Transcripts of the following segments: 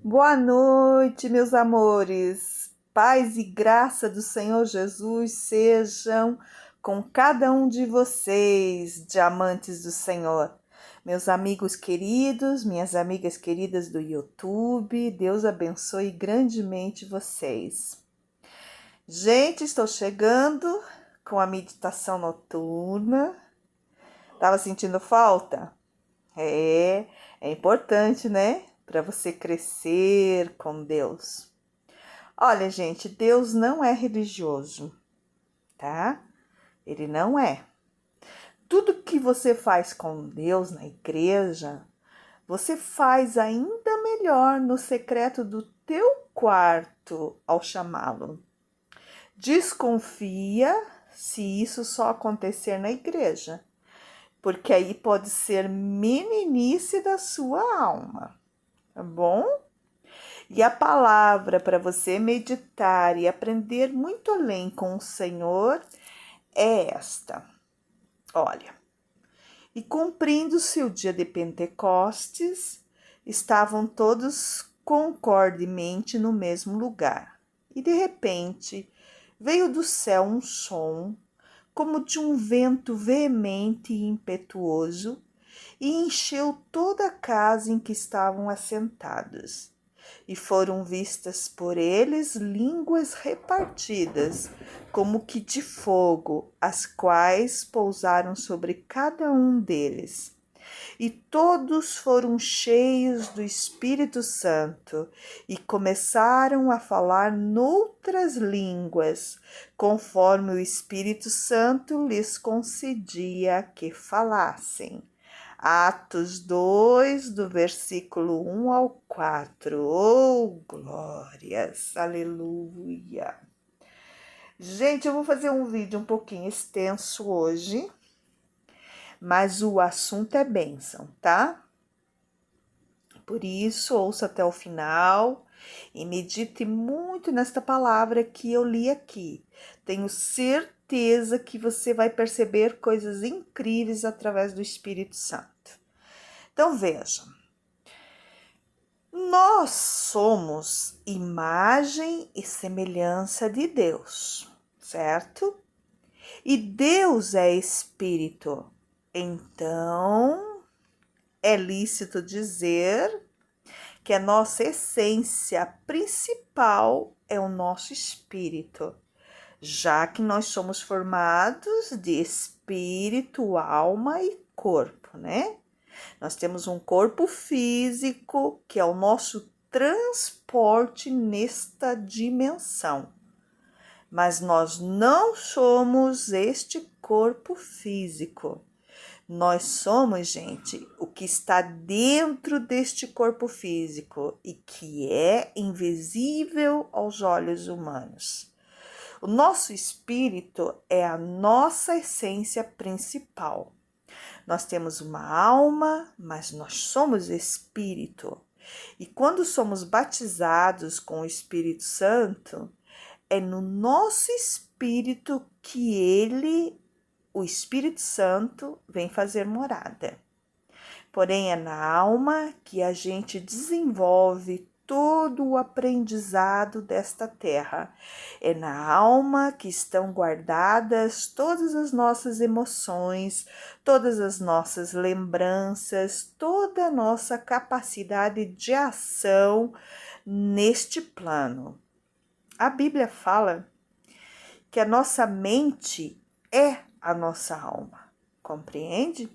Boa noite, meus amores. Paz e graça do Senhor Jesus sejam com cada um de vocês, diamantes do Senhor. Meus amigos queridos, minhas amigas queridas do YouTube, Deus abençoe grandemente vocês. Gente, estou chegando com a meditação noturna. Tava sentindo falta? É importante, né? Para você crescer com Deus. Olha, gente, Deus não é religioso, tá? Ele não é. Tudo que você faz com Deus na igreja, você faz ainda melhor no secreto do teu quarto ao chamá-lo. Desconfia se isso só acontecer na igreja, porque aí pode ser meninice da sua alma, tá bom? E a palavra para você meditar e aprender muito além com o Senhor é esta. Olha, e cumprindo-se o dia de Pentecostes, estavam todos concordemente no mesmo lugar. E de repente veio do céu um som, como de um vento veemente e impetuoso, e encheu toda a casa em que estavam assentados. E foram vistas por eles línguas repartidas, como que de fogo, as quais pousaram sobre cada um deles. E todos foram cheios do Espírito Santo e começaram a falar noutras línguas, conforme o Espírito Santo lhes concedia que falassem. Atos 2, do versículo 1 ao 4. Oh, glórias! Aleluia! Gente, eu vou fazer um vídeo um pouquinho extenso hoje, mas o assunto é bênção, tá? Por isso, ouça até o final e medite muito nesta palavra que eu li aqui. Tenho certeza que você vai perceber coisas incríveis através do Espírito Santo. Então, veja. Nós somos imagem e semelhança de Deus, certo? E Deus é espírito. Então, é lícito dizer que a nossa essência principal é o nosso espírito, já que nós somos formados de espírito, alma e corpo, né? Nós temos um corpo físico, que é o nosso transporte nesta dimensão. Mas nós não somos este corpo físico. Nós somos, gente, o que está dentro deste corpo físico e que é invisível aos olhos humanos. O nosso espírito é a nossa essência principal. Nós temos uma alma, mas nós somos espírito. E quando somos batizados com o Espírito Santo, é no nosso espírito que o Espírito Santo, vem fazer morada. Porém, é na alma que a gente desenvolve todo o aprendizado desta terra. É na alma que estão guardadas todas as nossas emoções, todas as nossas lembranças, toda a nossa capacidade de ação neste plano. A Bíblia fala que a nossa mente é a nossa alma, compreende?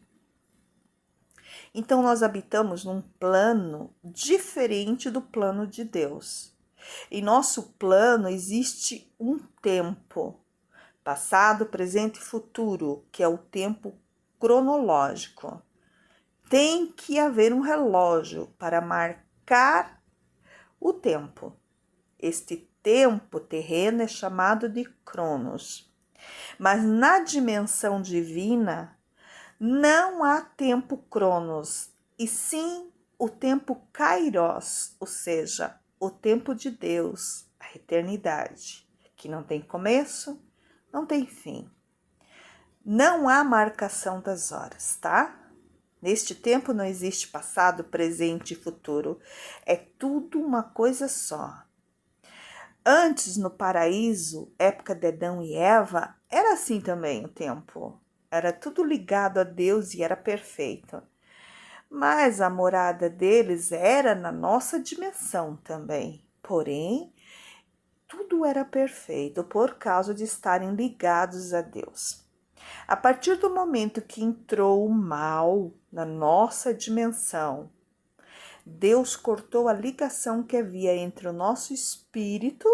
Então, nós habitamos num plano diferente do plano de Deus. Em nosso plano existe um tempo, passado, presente e futuro, que é o tempo cronológico. Tem que haver um relógio para marcar o tempo. Este tempo terreno é chamado de Cronos. Mas na dimensão divina, não há tempo Cronos, e sim o tempo Kairos, ou seja, o tempo de Deus, a eternidade, que não tem começo, não tem fim. Não há marcação das horas, tá? Neste tempo não existe passado, presente e futuro. É tudo uma coisa só. Antes, no paraíso, época de Adão e Eva, era assim também o tempo. Era tudo ligado a Deus e era perfeito. Mas a morada deles era na nossa dimensão também. Porém, tudo era perfeito por causa de estarem ligados a Deus. A partir do momento que entrou o mal na nossa dimensão, Deus cortou a ligação que havia entre o nosso espírito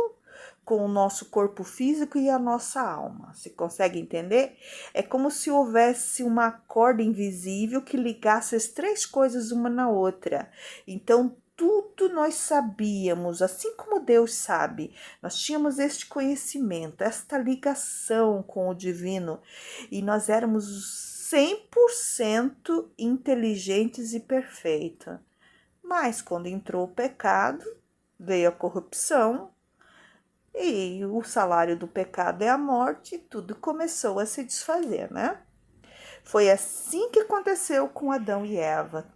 com o nosso corpo físico e a nossa alma. Você consegue entender? É como se houvesse uma corda invisível que ligasse as três coisas uma na outra. Então, tudo nós sabíamos, assim como Deus sabe. Nós tínhamos este conhecimento, esta ligação com o divino, e nós éramos 100% inteligentes e perfeitos. Mas quando entrou o pecado, veio a corrupção, e o salário do pecado é a morte, e tudo começou a se desfazer, né? Foi assim que aconteceu com Adão e Eva,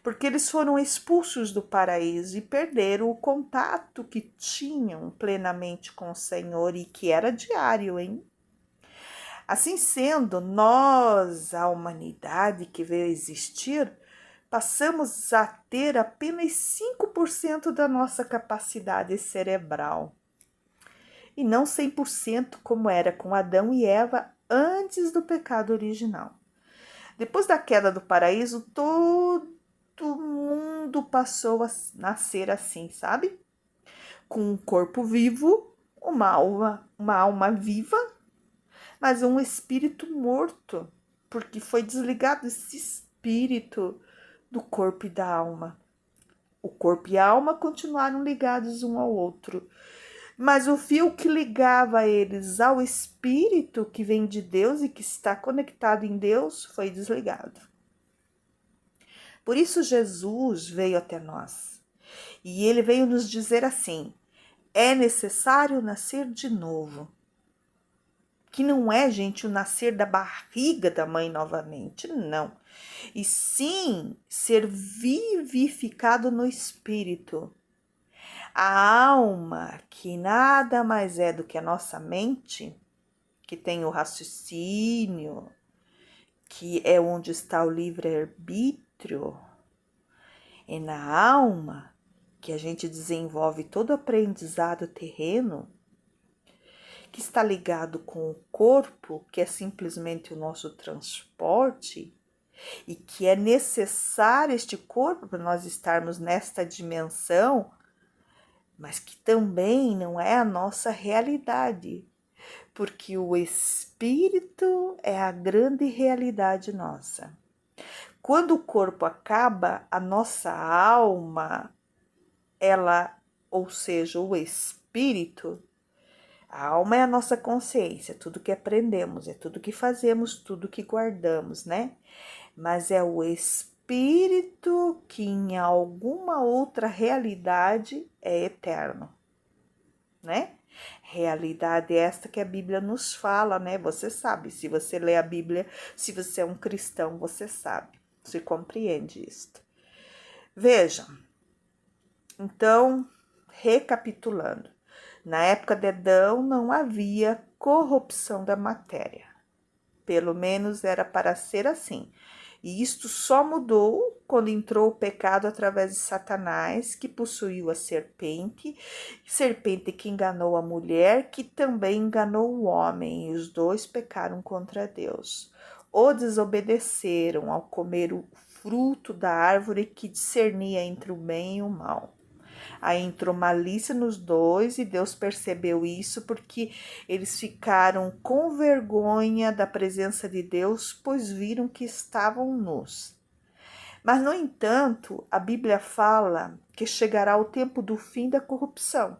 porque eles foram expulsos do paraíso e perderam o contato que tinham plenamente com o Senhor e que era diário, hein? Assim sendo, nós, a humanidade que veio existir, passamos a ter apenas 5% da nossa capacidade cerebral. E não 100% como era com Adão e Eva antes do pecado original. Depois da queda do paraíso, todo mundo passou a nascer assim, sabe? Com um corpo vivo, uma alma viva, mas um espírito morto, porque foi desligado esse espírito do corpo e da alma. O corpo e a alma continuaram ligados um ao outro, mas o fio que ligava eles ao espírito que vem de Deus e que está conectado em Deus foi desligado. Por isso Jesus veio até nós. E ele veio nos dizer assim: é necessário nascer de novo. Que não é, gente, o nascer da barriga da mãe novamente, não. E sim ser vivificado no espírito. A alma, que nada mais é do que a nossa mente, que tem o raciocínio, que é onde está o livre-arbítrio, é na alma que a gente desenvolve todo o aprendizado terreno, que está ligado com o corpo, que é simplesmente o nosso transporte, e que é necessário este corpo para nós estarmos nesta dimensão, mas que também não é a nossa realidade, porque o espírito é a grande realidade nossa. Quando o corpo acaba, a nossa alma, ou seja, o espírito, a alma é a nossa consciência, tudo que aprendemos, é tudo que fazemos, tudo que guardamos, né? Mas é o espírito que em alguma outra realidade é eterno, né? Realidade esta que a Bíblia nos fala, né? Você sabe, se você lê a Bíblia, se você é um cristão, você sabe, você compreende isto. Vejam, então, recapitulando, na época de Adão não havia corrupção da matéria, pelo menos era para ser assim. E isto só mudou quando entrou o pecado através de Satanás, que possuiu a serpente que enganou a mulher, que também enganou o homem, e os dois pecaram contra Deus. O desobedeceram ao comer o fruto da árvore que discernia entre o bem e o mal. Aí entrou malícia nos dois e Deus percebeu isso porque eles ficaram com vergonha da presença de Deus, pois viram que estavam nus. Mas, no entanto, a Bíblia fala que chegará o tempo do fim da corrupção.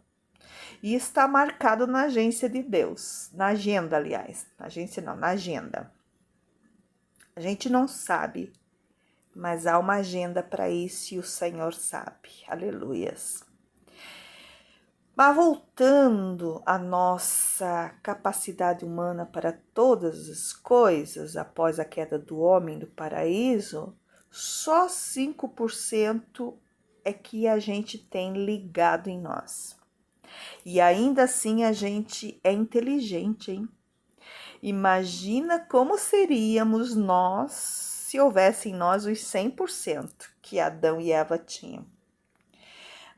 E está marcado na agência de Deus, na agenda, aliás. Na agência não, na agenda. A gente não sabe, mas há uma agenda para isso e o Senhor sabe. Aleluias. Mas voltando à nossa capacidade humana para todas as coisas após a queda do homem do paraíso, só 5% é que a gente tem ligado em nós. E ainda assim a gente é inteligente, hein? Imagina como seríamos nós se houvesse em nós os 100% que Adão e Eva tinham.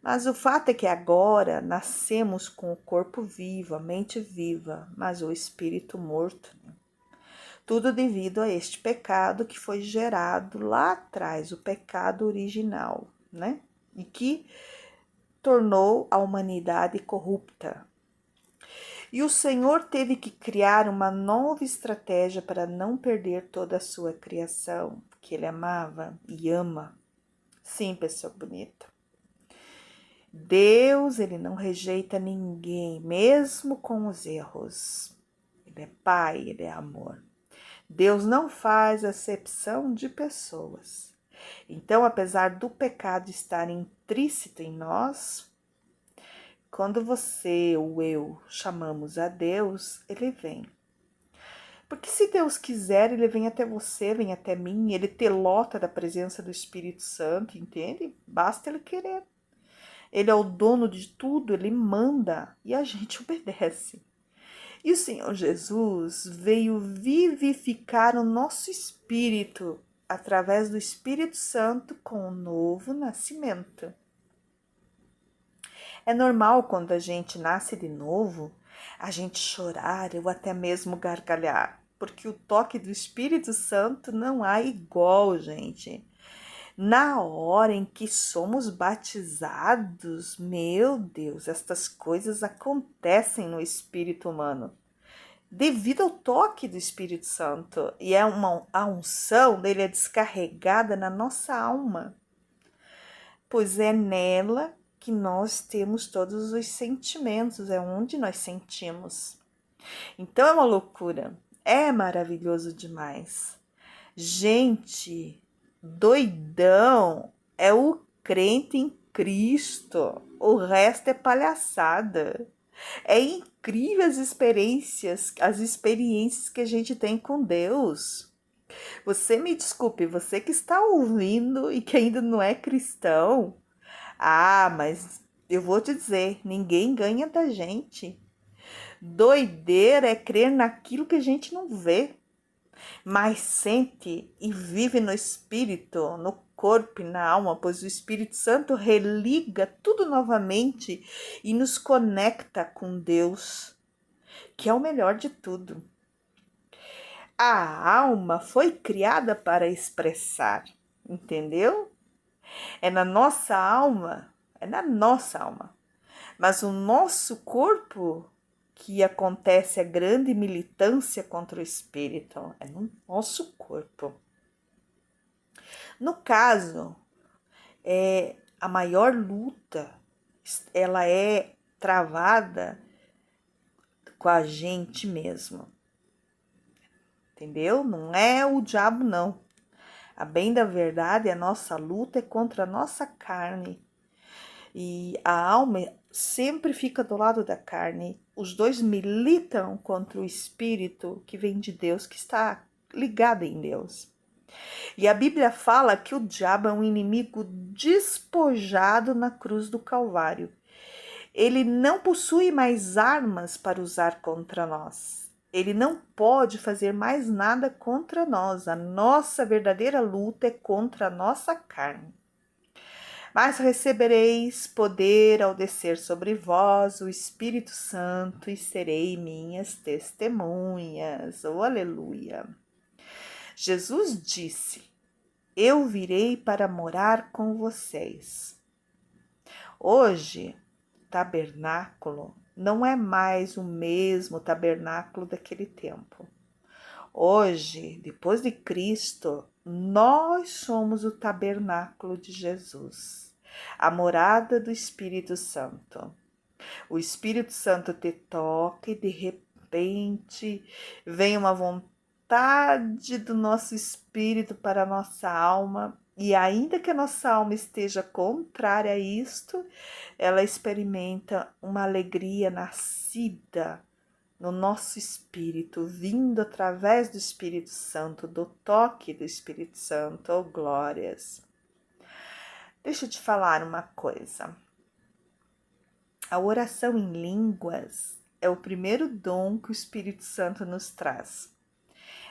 Mas o fato é que agora nascemos com o corpo vivo, a mente viva, mas o espírito morto. Tudo devido a este pecado que foi gerado lá atrás, o pecado original, né? E que tornou a humanidade corrupta. E o Senhor teve que criar uma nova estratégia para não perder toda a sua criação, que Ele amava e ama. Sim, pessoa bonita. Deus, Ele não rejeita ninguém, mesmo com os erros. Ele é Pai, Ele é amor. Deus não faz acepção de pessoas. Então, apesar do pecado estar intrínseco em nós, quando você ou eu chamamos a Deus, Ele vem. Porque se Deus quiser, Ele vem até você, vem até mim, Ele te lota da presença do Espírito Santo, entende? Basta Ele querer. Ele é o dono de tudo, Ele manda e a gente obedece. E o Senhor Jesus veio vivificar o nosso espírito através do Espírito Santo com o novo nascimento. É normal quando a gente nasce de novo, a gente chorar ou até mesmo gargalhar, porque o toque do Espírito Santo não há igual, gente. Na hora em que somos batizados, meu Deus, estas coisas acontecem no espírito humano, devido ao toque do Espírito Santo, e a unção dele é descarregada na nossa alma, pois é nela que nós temos todos os sentimentos, é onde nós sentimos. Então é uma loucura, é maravilhoso demais. Gente, doidão é o crente em Cristo, o resto é palhaçada. É incrível as experiências que a gente tem com Deus. Você me desculpe, você que está ouvindo e que ainda não é cristão. Ah, mas eu vou te dizer, ninguém ganha da gente. Doideira é crer naquilo que a gente não vê, mas sente e vive no espírito, no corpo e na alma, pois o Espírito Santo religa tudo novamente e nos conecta com Deus, que é o melhor de tudo. A alma foi criada para expressar, entendeu? É na nossa alma, é na nossa alma. Mas o nosso corpo que acontece a grande militância contra o espírito, é no nosso corpo. No caso, a maior luta, ela é travada com a gente mesmo, entendeu? Não é o diabo, não. A bem da verdade, a nossa luta é contra a nossa carne. E a alma sempre fica do lado da carne. Os dois militam contra o espírito que vem de Deus, que está ligado em Deus. E a Bíblia fala que o diabo é um inimigo despojado na cruz do Calvário. Ele não possui mais armas para usar contra nós. Ele não pode fazer mais nada contra nós. A nossa verdadeira luta é contra a nossa carne. Mas recebereis poder ao descer sobre vós o Espírito Santo e serei minhas testemunhas. Oh, aleluia! Jesus disse: eu virei para morar com vocês. Hoje, tabernáculo não é mais o mesmo tabernáculo daquele tempo. Hoje, depois de Cristo, nós somos o tabernáculo de Jesus, a morada do Espírito Santo. O Espírito Santo te toca e de repente vem uma vontade do nosso espírito para a nossa alma, e ainda que a nossa alma esteja contrária a isto, ela experimenta uma alegria nascida no nosso espírito, vindo através do Espírito Santo, do toque do Espírito Santo. Oh, glórias! Deixa eu te falar uma coisa. A oração em línguas é o primeiro dom que o Espírito Santo nos traz.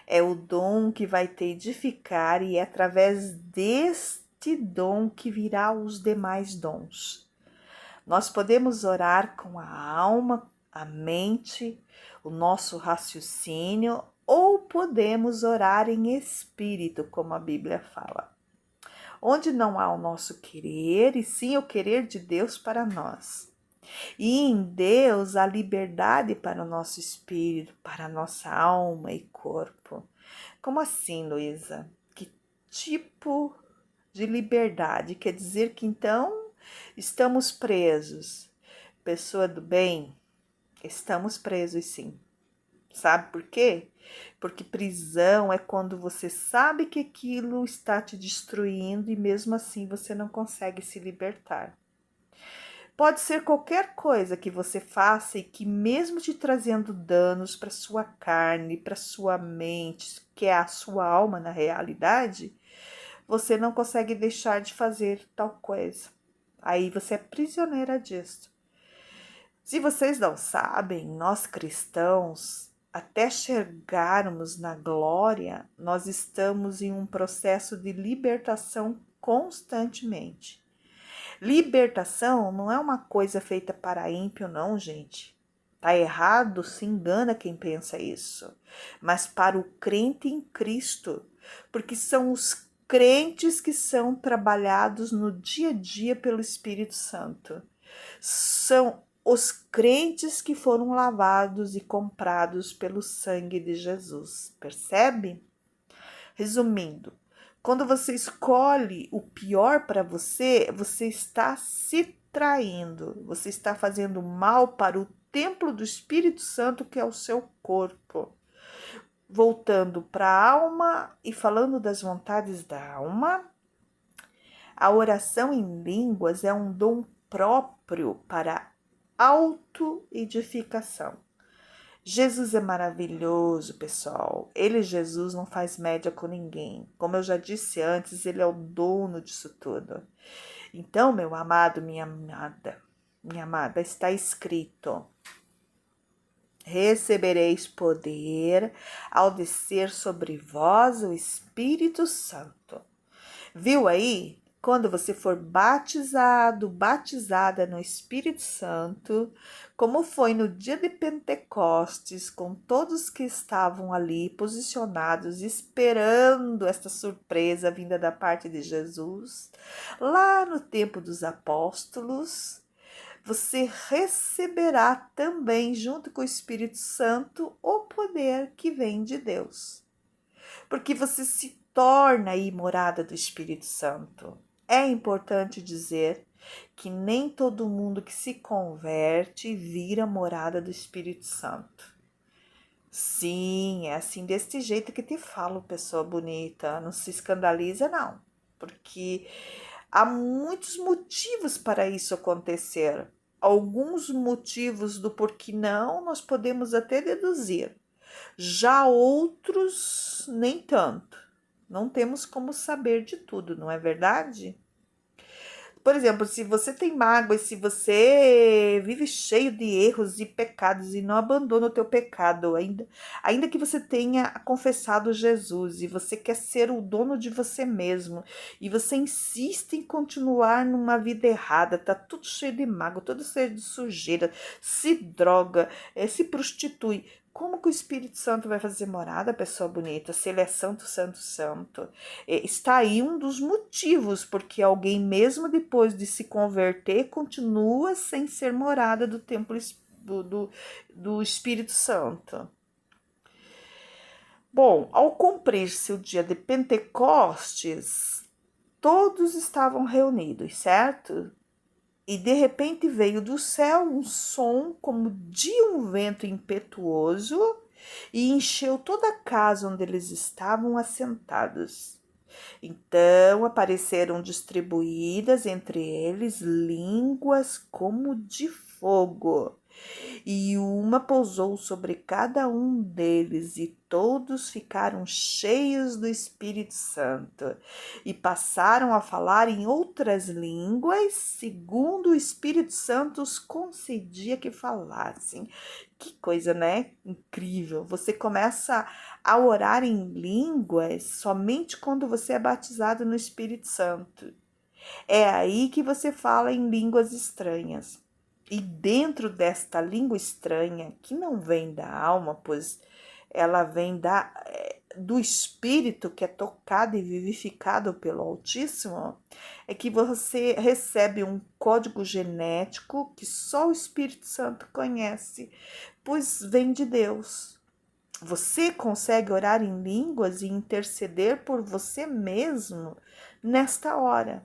É o dom que vai te edificar e é através deste dom que virá os demais dons. Nós podemos orar com a alma, a mente, o nosso raciocínio, ou podemos orar em espírito, como a Bíblia fala. Onde não há o nosso querer, e sim o querer de Deus para nós. E em Deus há liberdade para o nosso espírito, para a nossa alma e corpo. Como assim, Luísa? Que tipo de liberdade? Quer dizer que então estamos presos? Pessoa do bem, estamos presos sim. Sabe por quê? Porque prisão é quando você sabe que aquilo está te destruindo e mesmo assim você não consegue se libertar. Pode ser qualquer coisa que você faça e que mesmo te trazendo danos para sua carne, para sua mente, que é a sua alma na realidade, você não consegue deixar de fazer tal coisa. Aí você é prisioneira disso. Se vocês não sabem, nós cristãos, até chegarmos na glória, nós estamos em um processo de libertação constantemente. Libertação não é uma coisa feita para ímpio, não, gente. Tá errado, se engana quem pensa isso. Mas para o crente em Cristo, porque são os crentes que são trabalhados no dia a dia pelo Espírito Santo. São os crentes que foram lavados e comprados pelo sangue de Jesus. Percebe? Resumindo, quando você escolhe o pior para você, você está se traindo, você está fazendo mal para o templo do Espírito Santo, que é o seu corpo. Voltando para a alma e falando das vontades da alma, a oração em línguas é um dom próprio para autoedificação. Jesus é maravilhoso, pessoal. Ele, Jesus, não faz média com ninguém. Como eu já disse antes, ele é o dono disso tudo. Então, meu amado, minha amada, está escrito: recebereis poder ao descer sobre vós o Espírito Santo. Viu aí? Quando você for batizado, batizada no Espírito Santo, como foi no dia de Pentecostes, com todos que estavam ali posicionados, esperando esta surpresa vinda da parte de Jesus, lá no tempo dos apóstolos, você receberá também, junto com o Espírito Santo, o poder que vem de Deus. Porque você se torna aí morada do Espírito Santo. É importante dizer que nem todo mundo que se converte vira morada do Espírito Santo. Sim, é assim deste jeito que te falo, pessoa bonita. Não se escandaliza, não. Porque há muitos motivos para isso acontecer. Alguns motivos do porquê não, nós podemos até deduzir. Já outros, nem tanto. Não temos como saber de tudo, não é verdade? Por exemplo, se você tem mágoa e se você vive cheio de erros e pecados e não abandona o teu pecado, ainda que você tenha confessado Jesus e você quer ser o dono de você mesmo e você insiste em continuar numa vida errada, tá tudo cheio de mágoa, tudo cheio de sujeira, se droga, se prostitui. Como que o Espírito Santo vai fazer morada, pessoa bonita, se ele é santo, santo, santo? Está aí um dos motivos porque alguém, mesmo depois de se converter, continua sem ser morada do templo do Espírito Santo. Bom, ao cumprir-se o dia de Pentecostes, todos estavam reunidos, certo? E de repente veio do céu um som como de um vento impetuoso e encheu toda a casa onde eles estavam assentados. Então apareceram distribuídas entre eles línguas como de fogo, E uma pousou sobre cada um deles, e todos ficaram cheios do Espírito Santo, e passaram a falar em outras línguas, segundo o Espírito Santo os concedia que falassem. Que coisa, né? Incrível! Você começa a orar em línguas somente quando você é batizado no Espírito Santo. É aí que você fala em línguas estranhas. E dentro desta língua estranha, que não vem da alma, pois ela vem do espírito que é tocado e vivificado pelo Altíssimo, é que você recebe um código genético que só o Espírito Santo conhece, pois vem de Deus. Você consegue orar em línguas e interceder por você mesmo nesta hora.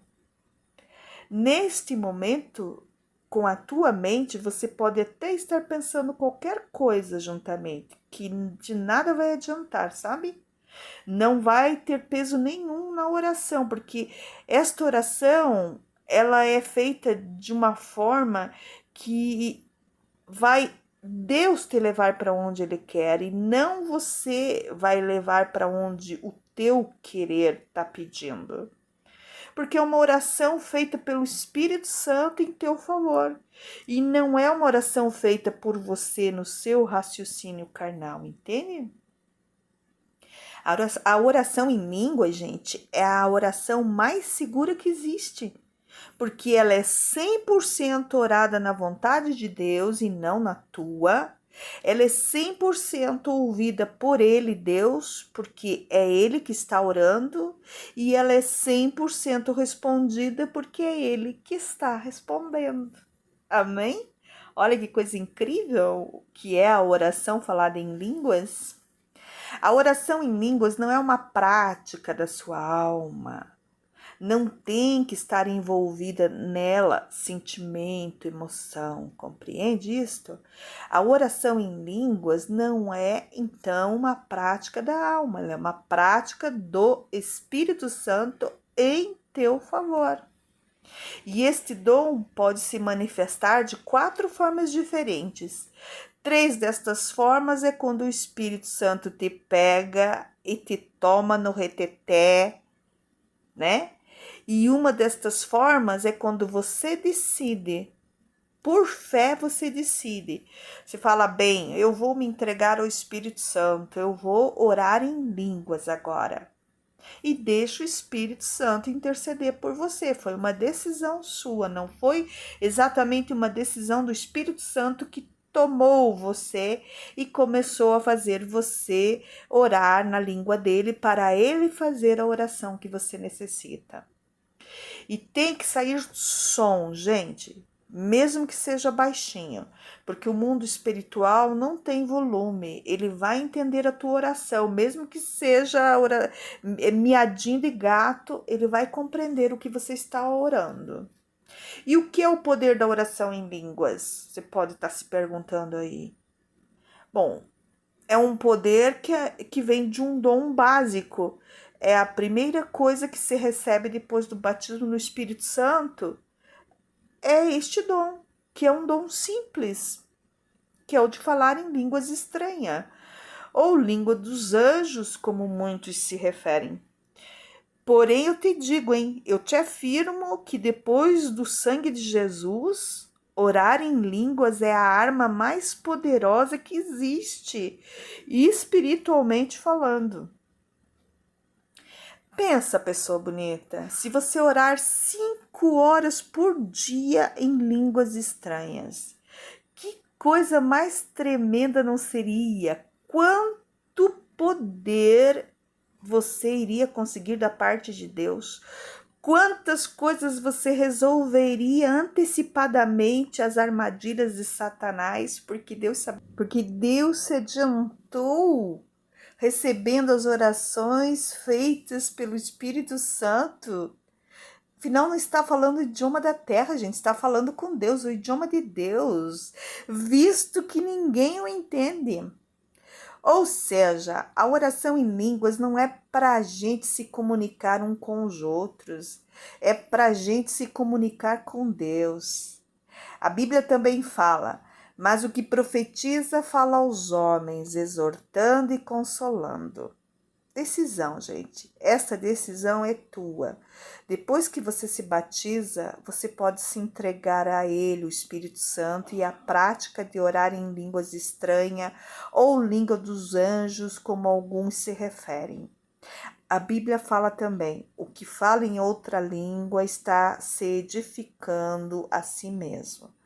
Neste momento, com a tua mente, você pode até estar pensando qualquer coisa juntamente, que de nada vai adiantar, sabe? Não vai ter peso nenhum na oração, porque esta oração, ela é feita de uma forma que vai Deus te levar para onde Ele quer e não você vai levar para onde o teu querer está pedindo. Porque é uma oração feita pelo Espírito Santo em teu favor. E não é uma oração feita por você no seu raciocínio carnal, entende? A oração em língua, gente, é a oração mais segura que existe. Porque ela é 100% orada na vontade de Deus e não na tua. Ela é 100% ouvida por Ele, Deus, porque é Ele que está orando, e ela é 100% respondida porque é Ele que está respondendo. Amém? Olha que coisa incrível que é a oração falada em línguas. A oração em línguas não é uma prática da sua alma. Não tem que estar envolvida nela sentimento, emoção, compreende isto? A oração em línguas não é, então, uma prática da alma, ela é uma prática do Espírito Santo em teu favor. E este dom pode se manifestar de 4 formas diferentes. 3 destas formas é quando o Espírito Santo te pega e te toma no reteté, né? E uma destas formas é quando você decide, por fé você decide. Você fala, bem, eu vou me entregar ao Espírito Santo, eu vou orar em línguas agora. E deixa o Espírito Santo interceder por você. Foi uma decisão sua, não foi exatamente uma decisão do Espírito Santo que tomou você e começou a fazer você orar na língua dele para ele fazer a oração que você necessita. E tem que sair som, gente, mesmo que seja baixinho, porque o mundo espiritual não tem volume, ele vai entender a tua oração, mesmo que seja miadinho de gato, ele vai compreender o que você está orando. E o que é o poder da oração em línguas? Você pode estar se perguntando aí. Bom, é um poder que vem de um dom básico. É a primeira coisa que se recebe depois do batismo no Espírito Santo. É este dom, que é um dom simples, que é o de falar em línguas estranhas, ou língua dos anjos, como muitos se referem. Porém, eu te digo, eu te afirmo que depois do sangue de Jesus, orar em línguas é a arma mais poderosa que existe, espiritualmente falando. Pensa, pessoa bonita, se você orar 5 horas por dia em línguas estranhas, que coisa mais tremenda não seria? Quanto poder você iria conseguir da parte de Deus? Quantas coisas você resolveria antecipadamente as armadilhas de Satanás, porque Deus se adiantou recebendo as orações feitas pelo Espírito Santo. Afinal, não está falando o idioma da terra, gente, está falando com Deus, o idioma de Deus, visto que ninguém o entende. Ou seja, a oração em línguas não é para a gente se comunicar um com os outros, é para a gente se comunicar com Deus. A Bíblia também fala, Mas o que profetiza fala aos homens, exortando e consolando. Decisão, gente. Essa decisão é tua. Depois que você se batiza, você pode se entregar a Ele, o Espírito Santo, e a prática de orar em línguas estranhas ou língua dos anjos, como alguns se referem. A Bíblia fala também: o que fala em outra língua está se edificando a si mesmo.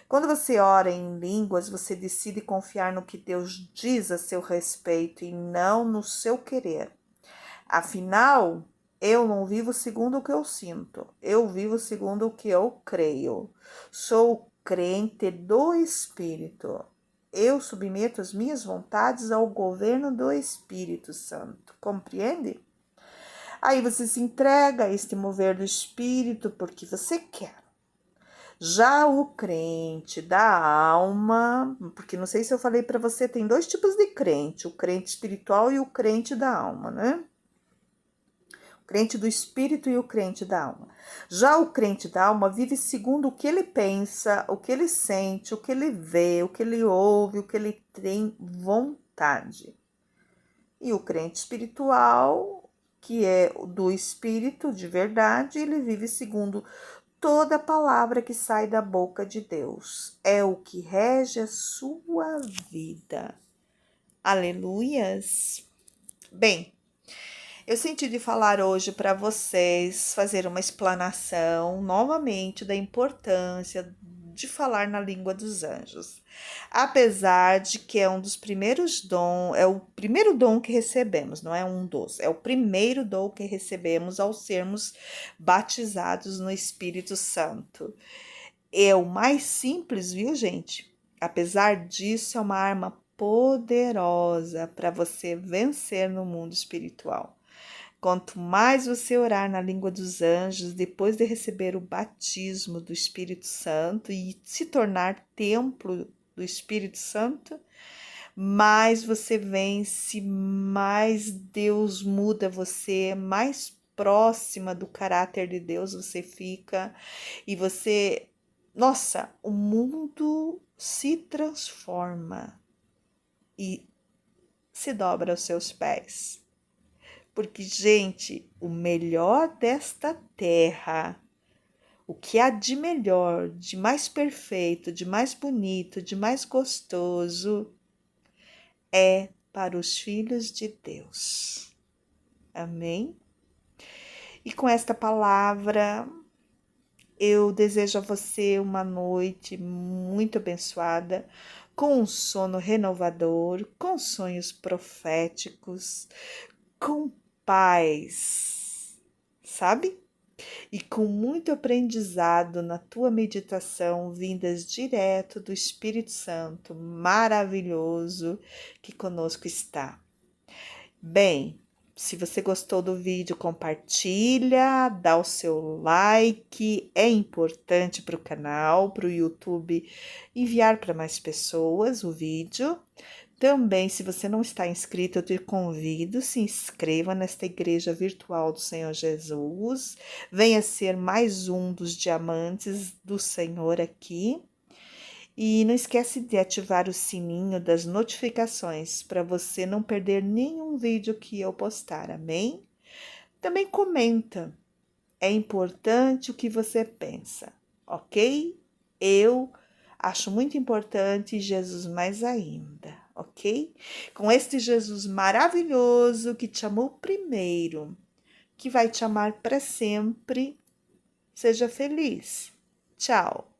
Quando você ora em línguas, você decide confiar no que Deus diz a seu respeito e não no seu querer. Afinal, eu não vivo segundo o que eu sinto, eu vivo segundo o que eu creio. Sou crente do Espírito. Eu submeto as minhas vontades ao governo do Espírito Santo. Compreende? Aí você se entrega a este mover do Espírito porque você quer. Já o crente da alma, porque não sei se eu falei para você, tem dois tipos de crente, o crente espiritual e o crente da alma, né? O crente do espírito e o crente da alma. Já o crente da alma vive segundo o que ele pensa, o que ele sente, o que ele vê, o que ele ouve, o que ele tem vontade. E o crente espiritual, que é do espírito de verdade, ele vive segundo toda palavra que sai da boca de Deus. É o que rege a sua vida. Aleluias! Bem, eu senti de falar hoje para vocês, fazer uma explanação novamente da importância de falar na língua dos anjos. Apesar de que é um dos primeiros dons, é o primeiro dom que recebemos, não é um dos, é o primeiro dom que recebemos ao sermos batizados no Espírito Santo. É o mais simples, viu, gente? Apesar disso, é uma arma poderosa para você vencer no mundo espiritual. Quanto mais você orar na língua dos anjos, depois de receber o batismo do Espírito Santo e se tornar templo do Espírito Santo, mais você vence, mais Deus muda você, mais próxima do caráter de Deus você fica e você, nossa, o mundo se transforma e se dobra aos seus pés. Porque, gente, o melhor desta terra, o que há de melhor, de mais perfeito, de mais bonito, de mais gostoso, é para os filhos de Deus. Amém? E com esta palavra, eu desejo a você uma noite muito abençoada, com um sono renovador, com sonhos proféticos, com paz, sabe? E com muito aprendizado na tua meditação, vindas direto do Espírito Santo, maravilhoso, que conosco está. Bem, se você gostou do vídeo, compartilha, dá o seu like, é importante para o canal, para o YouTube enviar para mais pessoas o vídeo. Também, se você não está inscrito, eu te convido, se inscreva nesta igreja virtual do Senhor Jesus. Venha ser mais um dos diamantes do Senhor aqui. E não esquece de ativar o sininho das notificações para você não perder nenhum vídeo que eu postar, amém? Também comenta, é importante o que você pensa, ok? Eu acho muito importante e Jesus mais ainda, ok? Com este Jesus maravilhoso que te amou primeiro, que vai te amar para sempre, seja feliz. Tchau!